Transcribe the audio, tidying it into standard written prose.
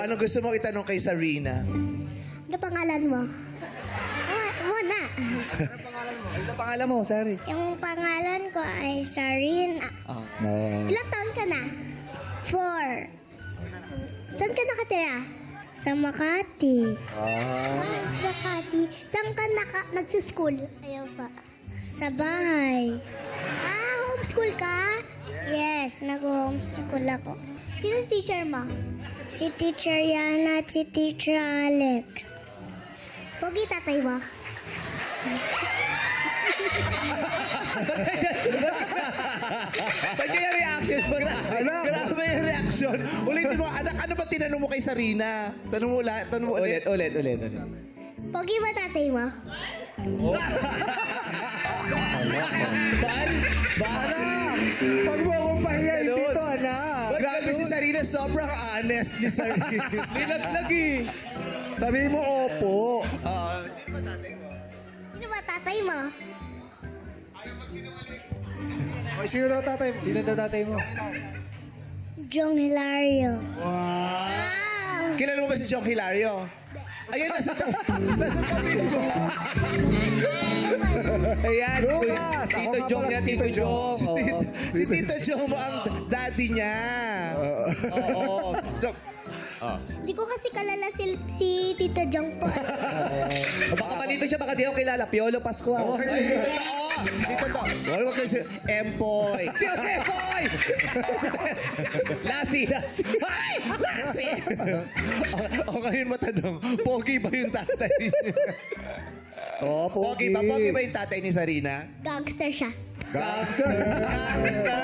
Ano gusto mo itanong kay Sarina? Ano pangalan mo? Muna. Ano pangalan mo, Sari? Yung pangalan ko ay Sarina. Ilang taon ka na? 4. Saan ka nakatira? Sa Makati. Sa Makati. Saan ka nagsuschool? Ayaw pa. Sa bahay. Homeschool ka? Yes, nag-homeschool ako. Sino teacher mo? Si Teacher Yana at si Teacher Alex. Pogi tatay mo? Ba't yung reaction mo? Grabe yung reaction. Ulitin mo, anak, ano ba tinanong mo kay Sarina? Tanong mo ulit. Ulit. Pogi ba tatay mo? Pag mo akong pahiyain Ganun. dito, anak. Grabe si Sarina, sobrang honest ni Sarina. Nilaglag eh. Sabihin mo, opo. Sino ba tatay mo? Sino daw tatay mo? Sino daw tatay mo? Jong Hilario. Wow. Kilala mo ba si Jong Hilario? Ayan, nasa tabi mo. Ayan, Lucas! Tito Jong niya, Tito Jong. Si Tito Jong mo ang daddy niya. Oo. So, Hindi ko kasi kalala si Tito Jong po. Baka pa dito siya, baka di ako kilala. Piolo Pascual. dito to. Huwag kasi, Empoy. Dios boy! Lasi. Ay! Lasi! O ngayon matanong, pogi ba yung tatay niya? Oh, Pogi ba? Pogi ba yung tatay ni Sarina? Gangster siya. Gangster. Gangster!